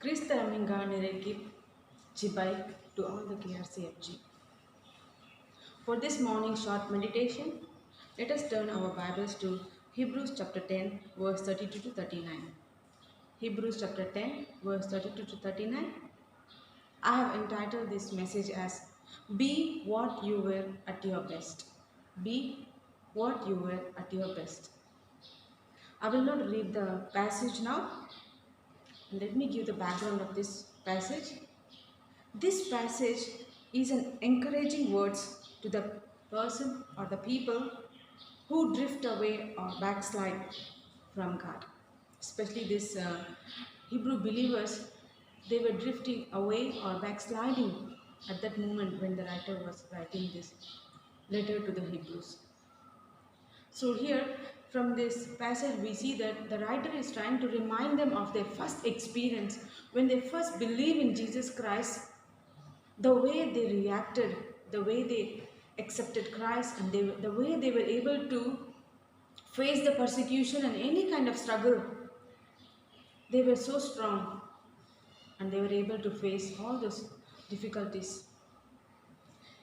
Kristaraminga Nirekip Jibai to all the KRCFG. For this morning short meditation, let us turn our Bibles to Hebrews chapter 10, verse 32 to 39. Hebrews chapter 10, verse 32 to 39. I have entitled this message as Be What You Were at Your Best. Be what you were at your best. I will not read the passage now. Let me give the background of this passage. This passage is an encouraging words to the person or the people who drift away or backslide from God. Especially this Hebrew believers, they were drifting away or backsliding at that moment when the writer was writing this letter to the Hebrews. So here from this passage we see that the writer is trying to remind them of their first experience when they first believed in Jesus Christ, the way they reacted, the way they accepted Christ, and the way they were able to face the persecution and any kind of struggle. They were so strong and they were able to face all those difficulties.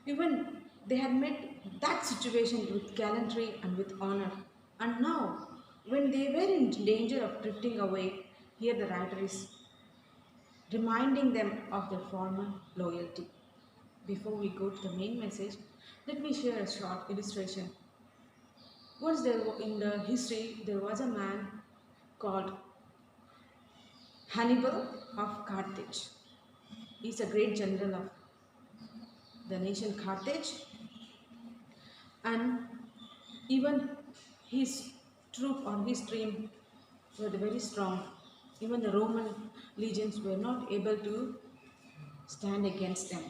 Even they had met that situation with gallantry and with honor. And now, when they were in danger of drifting away, here the writer is reminding them of their former loyalty. Before we go to the main message, let me share a short illustration. Once there in the history, there was a man called Hannibal of Carthage. He's a great general of the nation Carthage, and even his troop or his team were very strong. Even the Roman legions were not able to stand against them.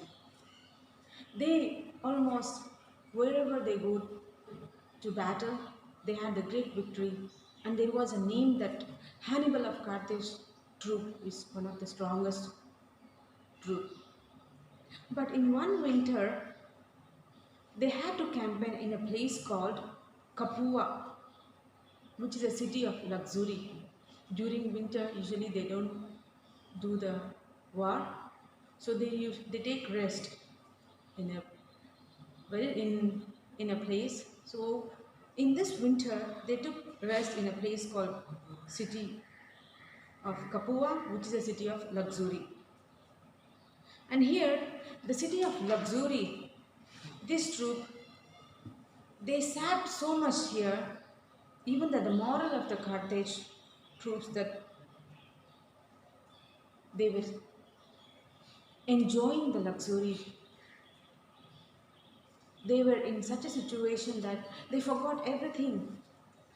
They almost, wherever they go to battle, they had a great victory. And there was a name that Hannibal of Carthage troop is one of the strongest troop. But in one winter, they had to campaign in a place called Capua, which is a city of luxury. During winter, usually they don't do the war, so they take rest in a place. So in this winter, they took rest in a place called city of Capua, which is a city of luxury. And here, the city of luxury, this troop, they sat so much here, even that the moral of the Carthage troops that they were enjoying the luxury. They were in such a situation that they forgot everything.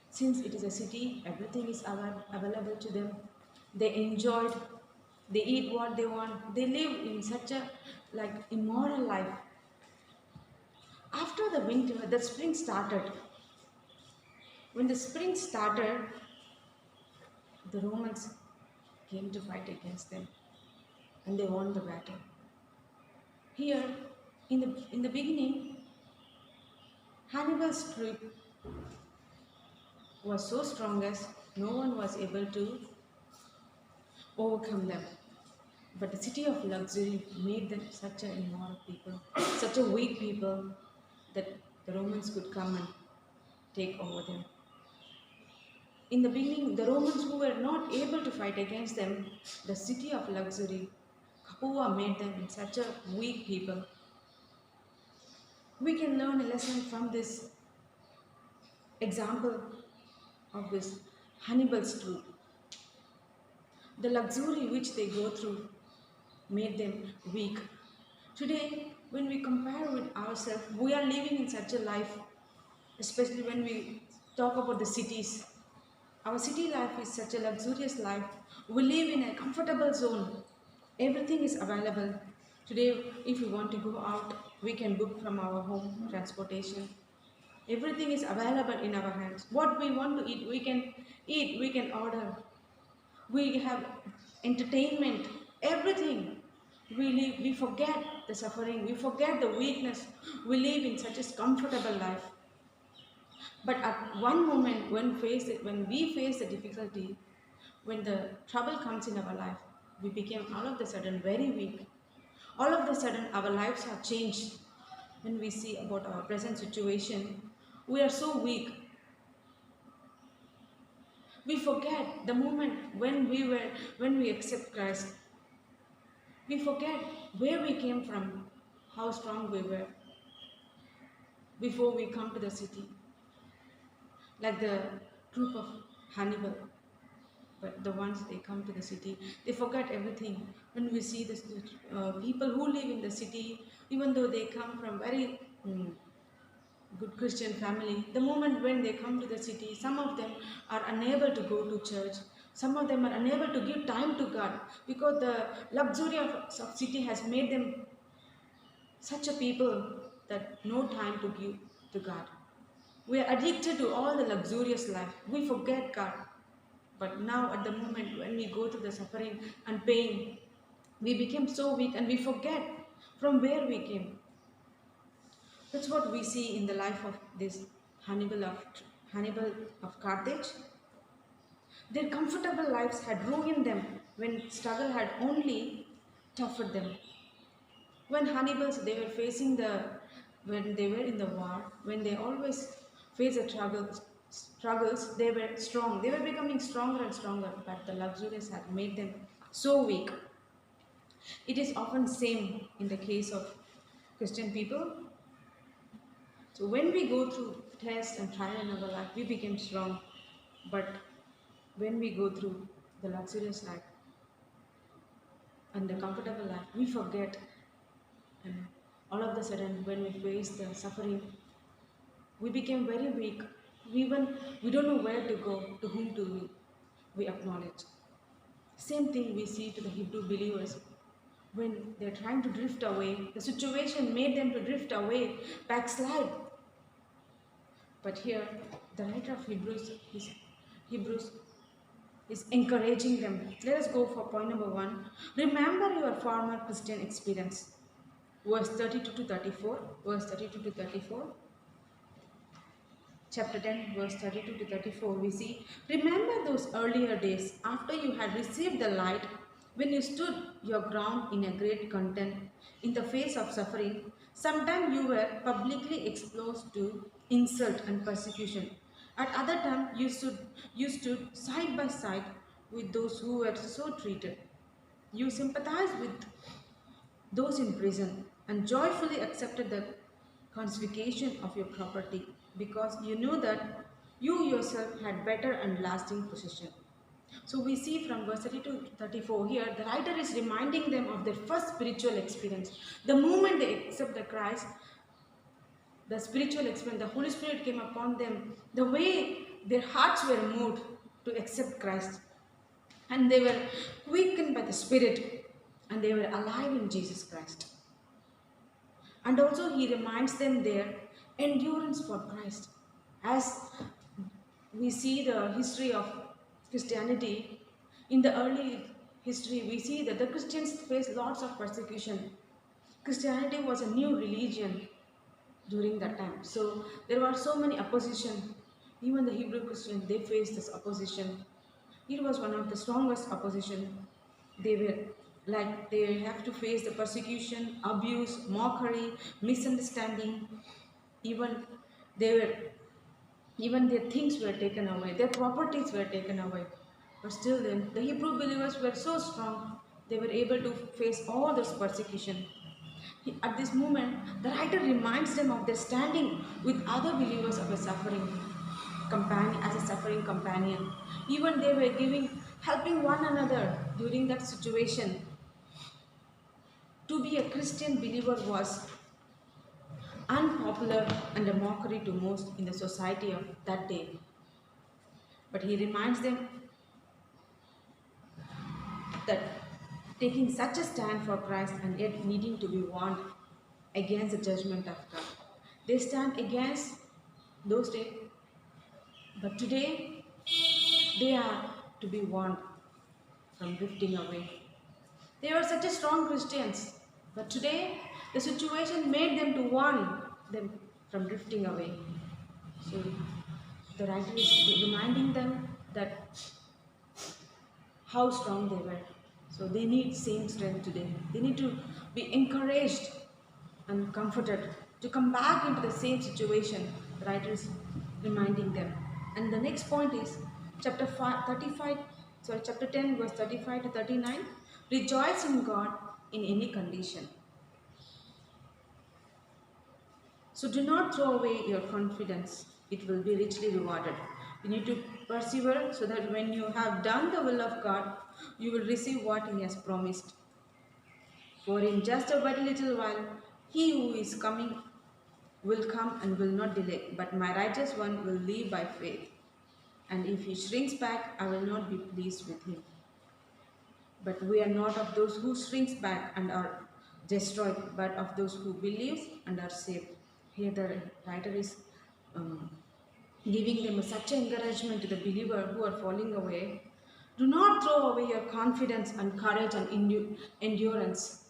Since it is a city, everything is available to them. They enjoyed, they eat what they want. They live in such a immoral life. After the winter, the spring started. When the spring started, the Romans came to fight against them, and they won the battle. Here, in the beginning, Hannibal's troop was so strong as no one was able to overcome them. But the city of luxury made them such an immoral people, such a weak people, that the Romans could come and take over them. In the beginning, the Romans who were not able to fight against them, the city of luxury, Capua, made them such a weak people. We can learn a lesson from this example of this Hannibal's troop. The luxury which they go through made them weak. Today, when we compare with ourselves, we are living in such a life, especially when we talk about the cities. Our city life is such a luxurious life. We live in a comfortable zone. Everything is available. Today, if we want to go out, we can book from our home transportation. Everything is available in our hands. What we want to eat, we can order. We have entertainment, everything. We forget the suffering, we forget the weakness. We live in such a comfortable life. But at one moment when we face the difficulty, when the trouble comes in our life, we became all of a sudden very weak. All of a sudden, our lives have changed. When we see about our present situation, we are so weak. We forget the moment when we accept Christ. We forget where we came from, how strong we were before we come to the city, like the troop of Hannibal. But the ones they come to the city, they forget everything. When we see the people who live in the city, even though they come from very good Christian family, the moment when they come to the city, some of them are unable to go to church. Some of them are unable to give time to God because the luxury of city has made them such a people that no time to give to God. We are addicted to all the luxurious life. We forget God. But now at the moment when we go through the suffering and pain, we become so weak and we forget from where we came. That's what we see in the life of this Hannibal of Carthage. Their comfortable lives had ruined them when struggle had only toughened them. When Hannibals they were facing when they were in the war, when they always face the struggles, they were strong. They were becoming stronger and stronger, but the luxuries had made them so weak. It is often same in the case of Christian people. So when we go through tests and trial in our life, we become strong. But when we go through the luxurious life and the comfortable life, we forget. And all of a sudden, when we face the suffering, we became very weak. We don't know where to go, to whom to we acknowledge. Same thing we see to the Hebrew believers when they're trying to drift away. The situation made them to drift away, backslide. But here, the writer of Hebrews is encouraging them. Let us go for point number 1. Remember your former Christian experience. Verse 32 to 34. Verse 32 to 34. Chapter 10, verse 32 to 34, we see, remember those earlier days after you had received the light, when you stood your ground in a great content in the face of suffering. Sometimes you were publicly exposed to insult and persecution. At other times you stood side by side with those who were so treated. You sympathized with those in prison and joyfully accepted the confiscation of your property because you knew that you yourself had better and lasting possession. So we see from verse 32 to 34 here, the writer is reminding them of their first spiritual experience. The moment they accept the Christ, the spiritual experience, the Holy Spirit came upon them, the way their hearts were moved to accept Christ. And they were quickened by the Spirit and they were alive in Jesus Christ. And also he reminds them their endurance for Christ. As we see the history of Christianity, in the early history we see that the Christians faced lots of persecution. Christianity was a new religion during that time. So there were so many opposition. Even the Hebrew Christians, they faced this opposition. It was one of the strongest opposition. They have to face the persecution, abuse, mockery, misunderstanding. Even they were even their things were taken away, their properties were taken away. But still then the Hebrew believers were so strong, they were able to face all this persecution. At this moment, the writer reminds them of their standing with other believers of a suffering companion, as a suffering companion. Even they were helping one another during that situation. To be a Christian believer was unpopular and a mockery to most in the society of that day. But he reminds them that taking such a stand for Christ and yet needing to be warned against the judgment of God. They stand against those days, but today they are to be warned from drifting away. They were such a strong Christians, but today the situation made them to warn them from drifting away. So the writer is reminding them that how strong they were. So they need same strength today. They need to be encouraged and comforted to come back into the same situation. The writer is reminding them. And the next point is chapter 10, verse 35 to 39. Rejoice in God in any condition. So do not throw away your confidence. It will be richly rewarded. You need to persevere so that when you have done the will of God, you will receive what He has promised. For in just a very little while, He who is coming will come and will not delay, but my righteous one will live by faith. And if he shrinks back, I will not be pleased with him. But we are not of those who shrinks back and are destroyed, but of those who believe and are saved. Here the writer is giving them such encouragement to the believer who are falling away. Do not throw away your confidence and courage and endurance.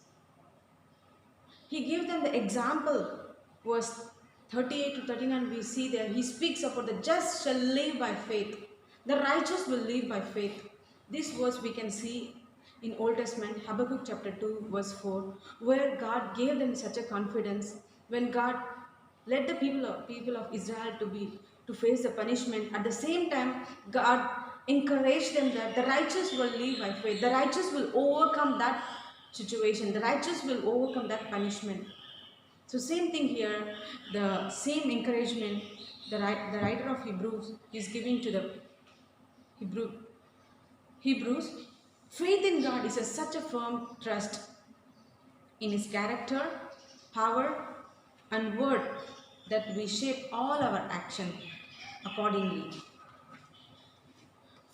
He gave them the example, verse 38 to 39, we see there, he speaks about the just shall live by faith. The righteous will live by faith. This verse we can see in Old Testament, Habakkuk chapter 2, verse 4, where God gave them such a confidence when God led the people of Israel to face the punishment. At the same time, God encouraged them that the righteous will live by faith. The righteous will overcome that situation. The righteous will overcome that punishment. So same thing here, the same encouragement the writer of Hebrews is giving to the Hebrews. Faith in God is such a firm trust in His character, power and word that we shape all our action accordingly.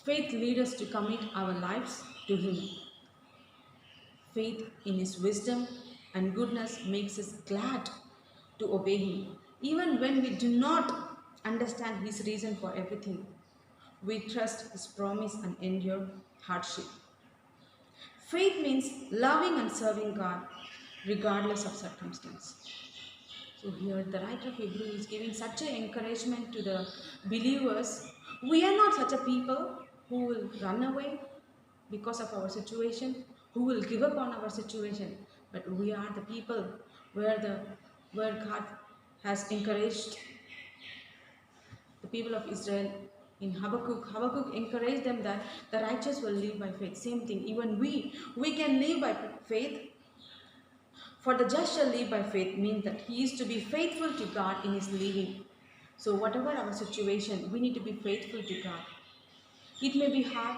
Faith leads us to commit our lives to Him. Faith in His wisdom and goodness makes us glad to obey Him. Even when we do not understand His reason for everything, we trust His promise and endure hardship. Faith means loving and serving God regardless of circumstance. So here the writer of Hebrews is giving such an encouragement to the believers. We are not such a people who will run away because of our situation, who will give up on our situation, but we are the people where God has encouraged the people of Israel in Habakkuk. Habakkuk encouraged them that the righteous will live by faith. Same thing, even we can live by faith. For the just shall live by faith means that he is to be faithful to God in his living. So whatever our situation, we need to be faithful to God. It may be hard,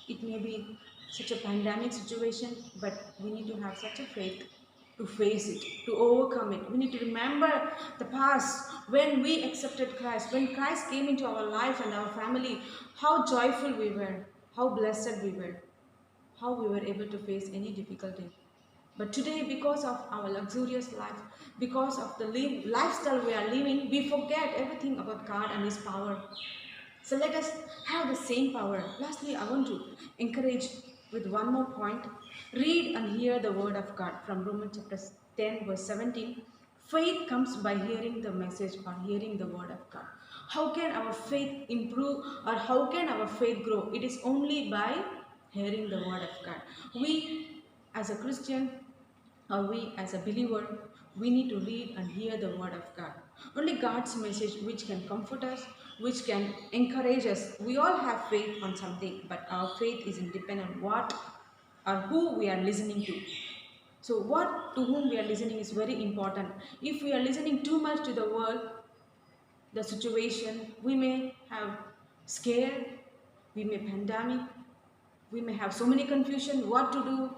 it may be such a pandemic situation, but we need to have such a faith to face it, to overcome it. We need to remember the past when we accepted Christ, when Christ came into our life and our family, how joyful we were, how blessed we were, how we were able to face any difficulty. But today, because of our luxurious life, because of the lifestyle we are living, we forget everything about God and His power. So let us have the same power. Lastly, I want to encourage with one more point. Read and hear the word of God from Romans chapter 10, verse 17. Faith comes by hearing the message or hearing the word of God. How can our faith improve or how can our faith grow? It is only by hearing the word of God. We as a Christian or we as a believer, we need to read and hear the word of God. Only God's message which can comfort us, which can encourage us. We all have faith on something, but our faith is independent on what or who we are listening to. So what to whom we are listening is very important. If we are listening too much to the world, the situation, we may have scare, we may pandemic, we may have so many confusion, what to do,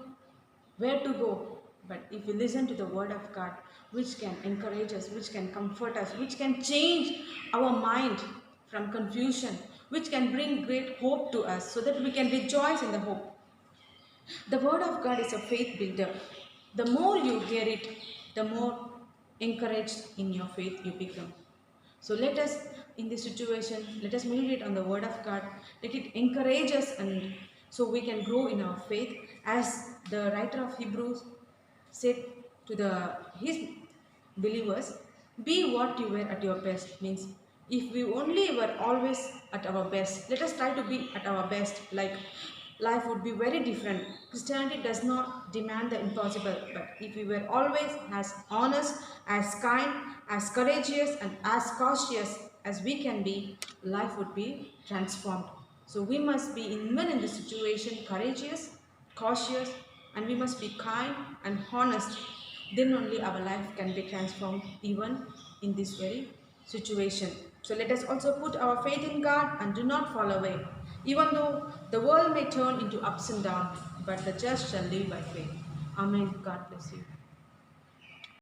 where to go. But if we listen to the word of God, which can encourage us, which can comfort us, which can change our mind from confusion, which can bring great hope to us so that we can rejoice in the hope. The word of God is a faith builder. The more you hear it, the more encouraged in your faith you become. So let us, in this situation, let us meditate on the word of God. Let it encourage us and so we can grow in our faith. As the writer of Hebrews said to his believers, be what you were at your best. Means if we only were always at our best, let us try to be at our best. Like life would be very different. Christianity does not demand the impossible, but if we were always as honest, as kind, as courageous, and as cautious as we can be, life would be transformed. So we must be, even in this situation, courageous, cautious, and we must be kind and honest. Then only our life can be transformed, even in this very situation. So let us also put our faith in God and do not fall away. Even though the world may turn into ups and downs, but the just shall live by faith. Amen. God bless you.